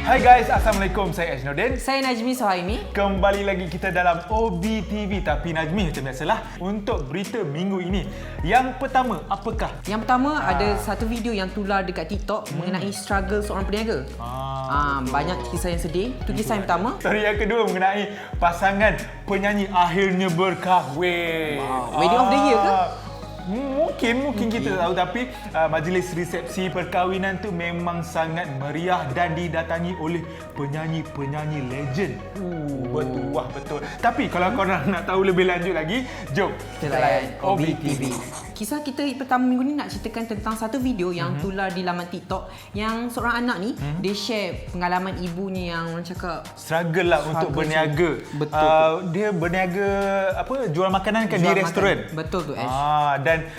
Hai guys, Assalamualaikum. Saya Ajnuddin. Saya Najmi Sohaimi. Kembali lagi kita dalam OBTV. Tapi Najmi, macam biasalah, untuk berita minggu ini. Yang pertama, apakah? Yang pertama, ada satu video yang tular dekat TikTok mengenai struggle seorang peniaga. Banyak kisah yang sedih. Itu kisah yang pertama. Story yang kedua mengenai pasangan penyanyi akhirnya berkahwin. Wedding of the year ke? Mungkin kita tahu, tapi majlis resepsi perkahwinan tu memang sangat meriah dan didatangi oleh penyanyi-penyanyi legend. Betul. Tapi kalau korang nak tahu lebih lanjut lagi, jom kita layan OBTV. Kisah kita pertama minggu ni nak ceritakan tentang satu video yang tular di laman TikTok yang seorang anak ni dia share pengalaman ibunya yang orang cakap struggle lah untuk berniaga. Betul. Dia berniaga jual makanan kan di restoran. Betul tu Ash. Dan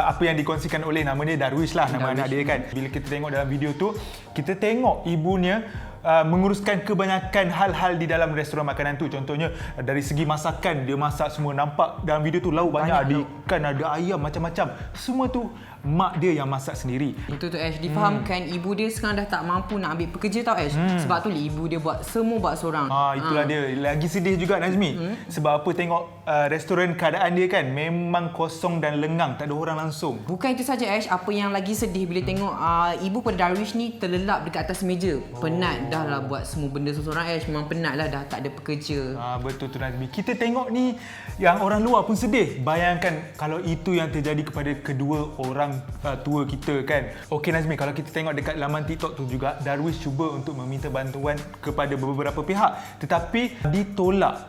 apa yang dikongsikan oleh nama dia Darwish lah, nama anak dia kan. Bila kita tengok dalam video tu, kita tengok ibunya menguruskan kebanyakan hal-hal di dalam restoran makanan tu. Contohnya dari segi masakan, dia masak semua. Nampak dalam video tu lauk banyak, ada ikan, ada ayam, macam-macam. Semua tu mak dia yang masak sendiri. Betul tu Ash. Difahamkan ibu dia sekarang dah tak mampu nak ambil pekerja tau Ash. Sebab tu ibu dia buat seorang. Itulah dia. Lagi sedih juga Nazmi. Sebab apa, tengok restoran keadaan dia kan memang kosong dan lengang, tak ada orang langsung. Bukan itu saja Ash, apa yang lagi sedih bila tengok ibu pada Darwish ni terlelap dekat atas meja. Penat dah lah buat semua benda seorang Ash. Memang penat lah, dah tak ada pekerja. Betul tu Nazmi. Kita tengok ni yang orang luar pun sedih. Bayangkan kalau itu yang terjadi kepada kedua orang tua kita kan. Okey Nazmi, kalau kita tengok dekat laman TikTok tu juga, Darwish cuba untuk meminta bantuan kepada beberapa pihak tetapi ditolak.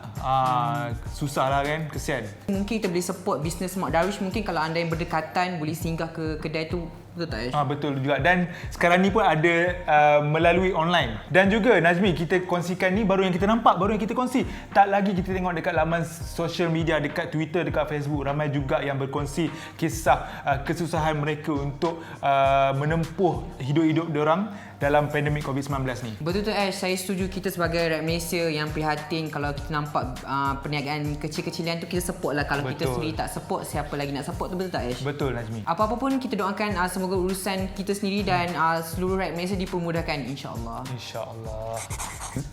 Susah lah kan, kesian. Mungkin kita boleh support bisnes mak Darwish. Mungkin kalau anda yang berdekatan boleh singgah ke kedai tu. Betul tak Ash? Betul juga. Dan sekarang ni pun ada melalui online. Dan juga Nazmi, kita kongsikan ni baru yang kita nampak, baru yang kita kongsi. Tak lagi kita tengok dekat laman social media, dekat Twitter, dekat Facebook, ramai juga yang berkongsi kisah kesusahan mereka untuk menempuh hidup-hidup diorang dalam pandemik COVID-19 ni. Betul tu Ash, saya setuju. Kita sebagai rakyat Malaysia yang prihatin kalau kita nampak perniagaan kecil-kecilan tu, kita support lah. Kalau kita sendiri tak support, siapa lagi nak support tu, betul tak Ash? Betul Nazmi. Apa-apa pun kita doakan semoga urusan kita sendiri dan seluruh rakyat Malaysia dipermudahkan, insya-Allah. InsyaAllah.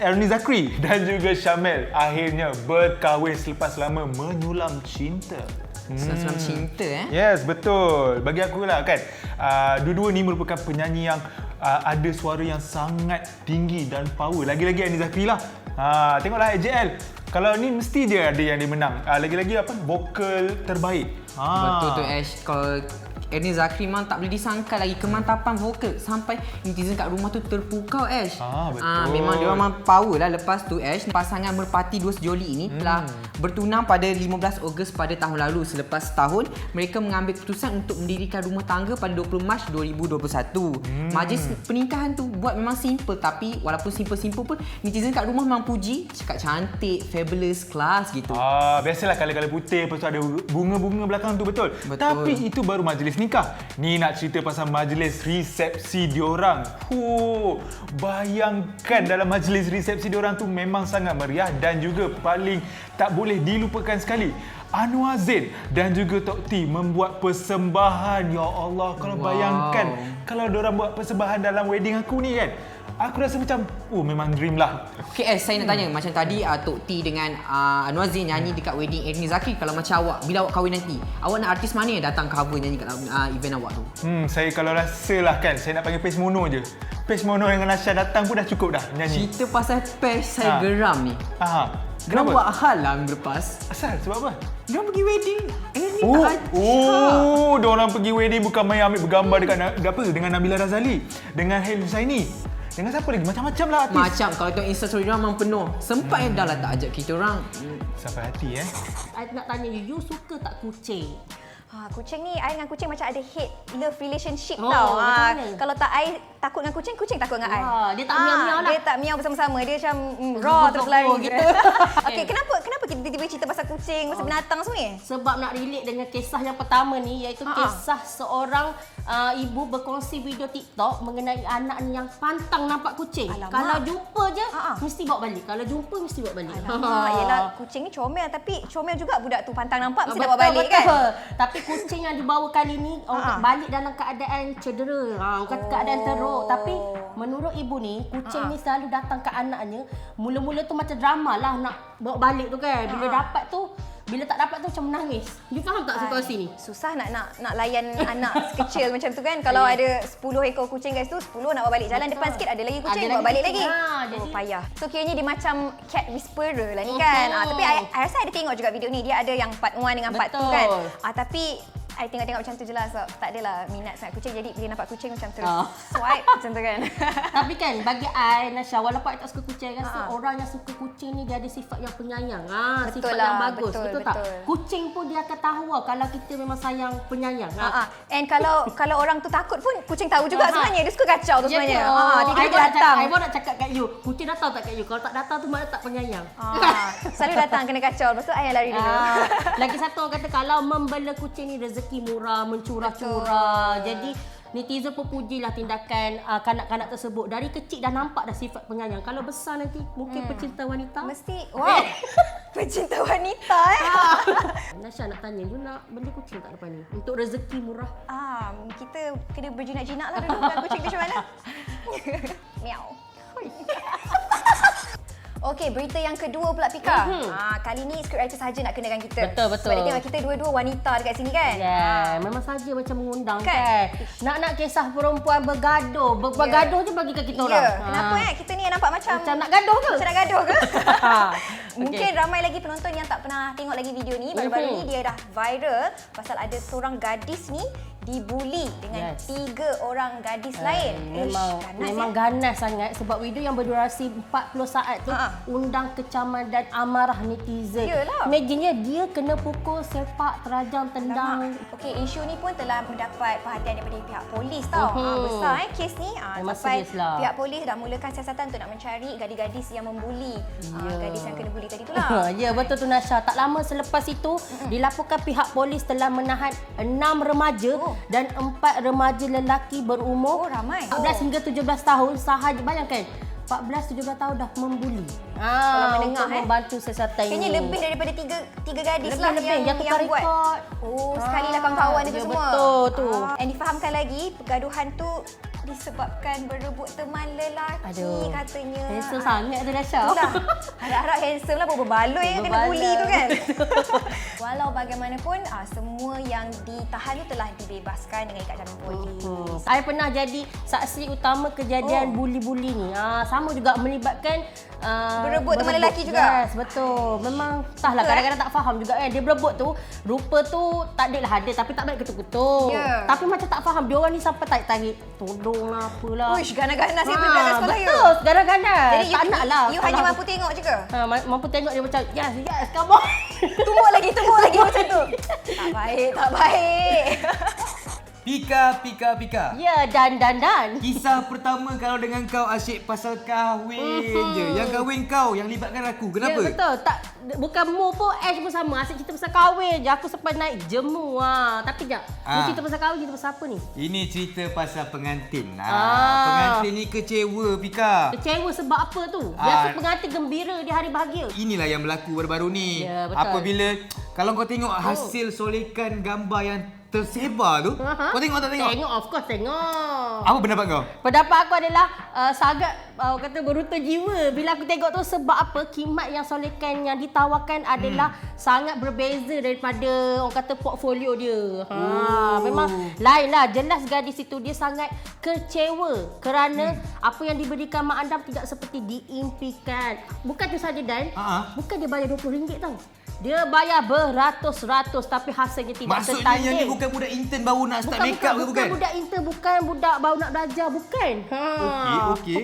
Ernie Zakri dan juga Syamel akhirnya berkahwin selepas lama menyulam cinta. Senang cinta Yes, betul. Bagi aku lah kan, dua-dua ni merupakan penyanyi yang ada suara yang sangat tinggi dan power. Lagi-lagi Ernie Zakri lah. Tengoklah AJL. Kalau ni mesti dia ada yang dia menang. Lagi-lagi vokal terbaik. Betul tu Ash. Kalau Ernie Zakri memang tak boleh disangka lagi kemantapan vokal sampai netizen kat rumah tu terpukau Ash. Betul. Memang dia memang power lah. Lepas tu Ash, pasangan merpati dua sejoli ini telah bertunang pada 15 Ogos pada tahun lalu. Selepas setahun, mereka mengambil keputusan untuk mendirikan rumah tangga pada 20 Mac 2021. Majlis pernikahan tu buat memang simple, tapi walaupun simple-simple pun netizen kat rumah memang puji, cakap cantik, fabulous, kelas gitu. Biasalah kala-kala putih, lepas tu ada bunga-bunga belakang tu, betul. Tapi itu baru majlis nikah. Ni nak cerita pasal majlis resepsi diorang. Bayangkan dalam majlis resepsi diorang tu memang sangat meriah dan juga paling tak boleh dilupakan sekali, Anwar Zain dan juga Tok T membuat persembahan. Ya Allah, kalau bayangkan kalau diorang buat persembahan dalam wedding aku ni kan, aku rasa macam memang dream lah. Okay saya nak tanya, macam tadi Tok T dengan Anwar Zain nyanyi dekat wedding Ernie Zakri. Kalau macam awak, bila awak kahwin nanti, awak nak artis mana yang datang cover nyanyi kat event awak tu? Saya kalau rasa lah kan, saya nak panggil Pes Mono je. Pes Mono dengan Nasha datang pun dah cukup dah nyanyi. Cerita pasal Pes saya geram ni. Kenapa? Buat hal lah minggu lepas. Asal? Sebab apa? Diorang pergi wedding Ernie tak ajak. Diorang pergi wedding bukan main ambil bergambar dekat dengan Nabila Razali, dengan Hail Husaini, dengan siapa lagi? Macam-macam lah artis. Macam kalau tengok Instastory diorang memang penuh. Sempat dah lah tak ajak kita orang. Sampai hati I nak tanya you suka tak kucing? Kucing ni, I dengan kucing macam ada hate love relationship Oh, tau. macam mana? Kalau tak I takut dengan kucing, kucing takut dengan I. Dia tak miau-miau lah. Dia tak miau bersama-sama. Dia macam raw terus lari gitu. Okey, kenapa kita tiba-tiba cerita pasal kucing, pasal binatang semua ni? Sebab nak relate dengan kisah yang pertama ni, iaitu kisah seorang ibu berkongsi video TikTok mengenai anak ni yang pantang nampak kucing. Alamak. Kalau jumpa je mesti bawa balik. Kalau jumpa mesti bawa balik. Yelah, kucing ni comel, tapi comel juga budak tu pantang nampak mesti Betul, bawa balik kan. Tapi kucing yang dibawa kali ni balik dalam keadaan cedera. Keadaan teruk. Betul. Tapi menurut ibu ni, kucing ni selalu datang ke anaknya. Mula-mula tu macam drama lah nak bawa balik tu kan. Bila dapat tu, bila tak dapat tu macam menangis. You faham tak situasi ni? Susah nak layan anak kecil macam tu kan. Kalau ada 10 ekor kucing guys tu, 10 nak bawa balik. Jalan depan sikit ada lagi kucing, bawa balik lagi. Jadi Payah. So kiranya dia macam cat whisperer lah ni kan. Tapi I rasa ada tengok juga video ni. Dia ada yang part 1 dengan part 2 kan. Tapi I tengok-tengok macam tu je lah sebab tak adalah minat sangat kucing. Jadi bila nampak kucing macam terus swipe macam tu kan. Tapi kan bagi I, Nasha, walaupun I tak suka kucing, rasa orang yang suka kucing ni dia ada sifat yang penyayang. Betul Sifat lah, yang bagus. betul. Tak? Kucing pun dia akan tahu kalau kita memang sayang, penyayang. And kalau orang tu takut pun kucing tahu juga sebenarnya. Dia suka kacau tu sebenarnya. Dia Dia datang. I pun nak cakap kat you, kucing datang tak kat you? Kalau tak datang tu maknanya tak penyayang. Selalu datang kena kacau. Lepas tu I yang lari dulu. Lagi satu orang kata kalau membela kucing ni rezeki murah, mencurah-curah. Jadi netizen pun pujilah tindakan kanak-kanak tersebut. Dari kecil dah nampak dah sifat penyayang. Kalau besar nanti mungkin pecinta wanita. Mesti pecinta wanita Nasha nak tanya, you nak beli kucing tak lepas ni? Untuk rezeki murah. Kita kena berjinak-jinak lah dulu dengan kucing tu macam mana. Miau. Okey, berita yang kedua pula Pika. Kali ni scriptwriter saja nak kenakan kita. Betul. Sebab dia tengok kita dua-dua wanita dekat sini kan. Memang saja macam mengundang kan. Nak kisah perempuan bergaduh. Bergaduh je bagikan kita orang. Kenapa kita ni yang nampak macam nak gaduh ke? Macam nak gaduh ke? Mungkin ramai lagi penonton yang tak pernah tengok lagi video ni. Baru-baru ni dia dah viral pasal ada seorang gadis ni dibuli dengan 3 orang gadis lain. Memang ganas sangat sebab video yang berdurasi 40 saat tu undang kecaman dan amarah netizen. Yalah. Imagine dia kena pukul, sepak, terajam, tendang. Okey, isu ni pun telah mendapat perhatian daripada pihak polis tau. Besar kes ni. Memang Sampai serius lah. pihak polis dah mulakan siasatan untuk nak mencari gadis-gadis yang membuli gadis yang kena buli tadi tu lah. Ya, betul tu Nasha. Tak lama selepas itu dilaporkan pihak polis telah menahan 6 remaja dan 4 remaja lelaki berumur ramai. 14 hingga 17 tahun sahaja. Bayangkan 14-17 tahun dah membuli. Kalau mendengar, untuk membantu siasatan Kayaknya ini. lebih daripada tiga gadis lah yang tukar buat. rekod. Sekali lah kawan-kawan itu semua. Betul tu. And difahamkan lagi pergaduhan tu disebabkan berebut teman lelaki katanya. Handsome sangat tu Nasha. Itulah. Harap-harap handsome lah, berbaloi yang kena bully tu kan. Walau bagaimanapun, semua yang ditahan tu telah dibebaskan dengan ikat jamin polis. Saya pernah jadi saksi utama kejadian buli-buli ni. Sama juga melibatkan berebut teman lelaki juga. Yes, betul. Memang entahlah kadang-kadang tak faham juga kan. Dia berebut tu, rupa tu tak adalah ada tapi tak baik ketuk-ketuk. Tapi macam tak faham dia orang ni sampai tarik tolong lah apalah. Uish, ganas-ganas dia budak sekolah you. Betul, ganas-ganas. Jadi tak nak lah. You hanya mampu tengok je ke? Mampu tengok dia macam yes, come on. Tumbuk lagi macam tu. Tak baik. Pika. Ya, dan. Kisah pertama kalau dengan kau asyik pasal kahwin je. Yang kahwin kau, yang libatkan aku. Kenapa? Ya, betul. Tak, bukan Mo pun, Ash pun sama. Asyik cerita pasal kahwin je. Aku sempat naik jemu. Tapi sekejap. Ni cerita pasal kahwin, cerita pasal apa ni? Ini cerita pasal pengantin. Pengantin ni kecewa, Pika. Kecewa sebab apa tu? Biasa pengantin gembira di hari bahagia. Inilah yang berlaku baru-baru ni. Ya, betul. Apabila, kalau kau tengok hasil solekan gambar yang tersebar tu, kau tengok tak tengok? Tengok, of course tengok. Apa pendapat kau? Pendapat aku adalah sangat kata beruta jiwa bila aku tengok tu. Sebab apa? Khidmat yang solekan yang ditawarkan adalah sangat berbeza daripada orang kata portfolio dia. Memang lain lah. Jelas gadis itu dia sangat kecewa kerana apa yang diberikan Mak Andam tidak seperti diimpikan. Bukan tu saja Dan, bukan dia bayar RM20 tau. Dia bayar beratus-ratus tapi hasilnya tidak setanding. Maksudnya yang ni bukan budak intern baru nak start make up ke bukan? Bukan budak intern, bukan budak baru nak belajar, bukan. Okey.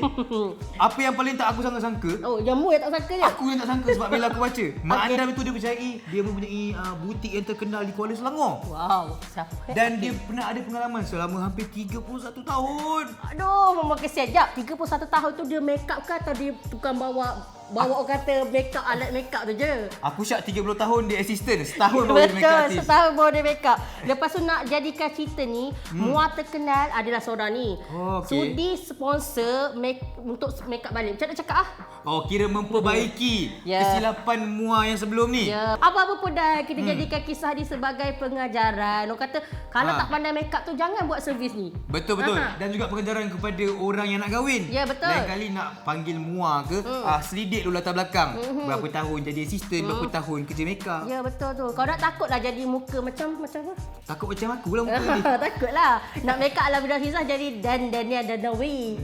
Apa yang paling tak aku sangka-sangka? Yang mu yang tak sangka je. Aku yang tak sangka sebab bila aku baca. Mak Andam itu dia mempunyai butik yang terkenal di Kuala Selangor. Wow, siapa? Dan dia pernah ada pengalaman selama hampir 31 tahun. Aduh, memang kesian. Jap, 31 tahun tu dia make up ke atau dia tukang bawa bawa orang kata makeup, alat makeup tu je. Aku Syak 30 tahun dia assistant. Setahun baru jadi makeup Betul, artist. setahun baru dia makeup. Lepas tu nak jadikan cerita ni, Mua terkenal adalah seorang ni. Oh, okey. Sudi sponsor untuk makeup balik. Macam nak cakap ah? Oh, kira memperbaiki Ya. kesilapan Mua yang sebelum ni. Ya, apa-apa pun dah kita jadikan kisah ni sebagai pengajaran. Orang kata kalau tak pandai makeup tu jangan buat servis ni. Betul. Aha. Dan juga pengajaran kepada orang yang nak kahwin. Ya, betul. Lain kali nak panggil Mua ke, selidik dulu latar belakang. Berapa tahun jadi assistant, berapa tahun kerja makeup. Ya betul tu. Kau nak takutlah jadi muka macam apa? Takut macam aku lah muka ni. Takutlah. Nak makeup ala Bidah Hizah jadi Dania Danawi.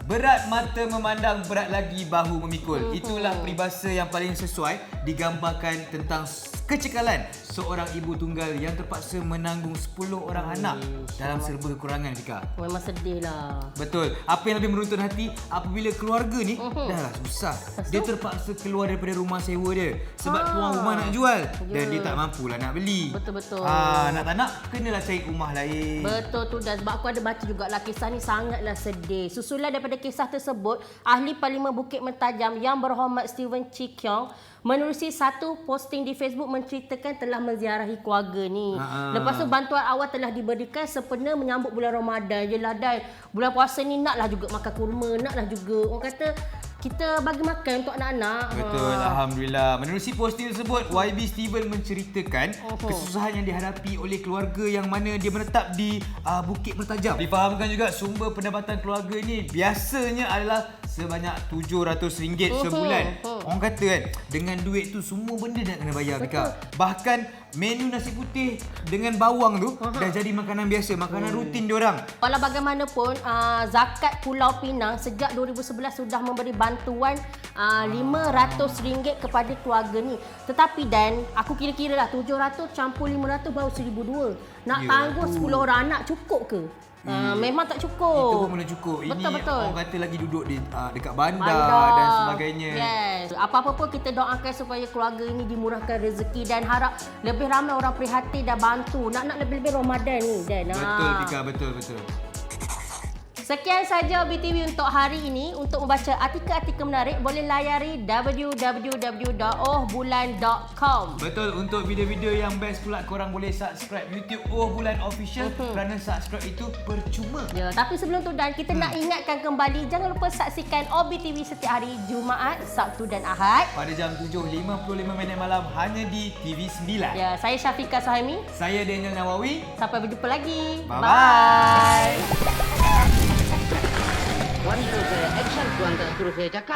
Berat mata memandang, berat lagi bahu memikul. Itulah peribahasa yang paling sesuai digambarkan tentang kecekalan seorang ibu tunggal yang terpaksa menanggung 10 orang anak dalam serba kekurangan, Fika. Memang sedih lah. Betul. Apa yang lebih meruntun hati apabila keluarga ni dah lah susah. Dia terpaksa keluar daripada rumah sewa dia sebab tuan rumah nak jual dan dia tak mampulah nak beli. Betul-betul. Nak tak nak kenalah cari rumah lain. Betul tu, dan sebab aku ada baca jugalah kisah ni sangatlah sedih. Susulan daripada kisah tersebut, ahli Parlimen Bukit Mentajam yang berhormat Steven Chi Kiong menerusi satu posting di Facebook menceritakan telah menziarahi keluarga ni. Lepas tu bantuan awal telah diberikan sempena menyambut bulan Ramadan je lah, dan bulan puasa ni naklah juga makan kurma, naklah juga orang kata kita bagi makan untuk anak-anak. Betul, Alhamdulillah. Menerusi posting tersebut, YB Steven menceritakan kesusahan yang dihadapi oleh keluarga yang mana dia menetap di Bukit Mentajam. Difahamkan juga sumber pendapatan keluarga ini biasanya adalah sebanyak RM700 sebulan. Orang kata kan, dengan duit tu semua benda nak kena bayar, Bika. Bahkan menu nasi putih dengan bawang tu dah jadi makanan biasa, makanan rutin diorang. Walau bagaimanapun, Zakat Pulau Pinang sejak 2011 sudah memberi bantuan RM500 kepada keluarga ni. Tetapi Dan, aku kira-kira lah 700 campur 500 baru 1,200. Nak tanggung 10 orang anak cukup ke? Memang tak cukup. Itu pun mana cukup. Ini Betul. orang kata lagi duduk di dekat bandar dan sebagainya. Yes. Apa-apa pun kita doakan supaya keluarga ini dimurahkan rezeki dan harap lebih ramai orang prihatin dan bantu. Nak lebih-lebih Ramadan ni, Dan. Betul, Fika, betul. Sekian saja BTV untuk hari ini. Untuk membaca artikel-artikel menarik, boleh layari www.ohbulan.com. Betul, untuk video-video yang best pula korang boleh subscribe YouTube Oh Bulan Official kerana subscribe itu percuma. Ya, tapi sebelum tu Dan, kita nak ingatkan kembali, jangan lupa saksikan OBTV setiap hari Jumaat, Sabtu dan Ahad Pada jam 7.55 malam hanya di TV9. Ya, saya Syafiqah Suhaimi. Saya Daniel Nawawi. Sampai berjumpa lagi. Bye-bye. Bye. Tuan suruh saya action, tuan tak suruh saya cakap.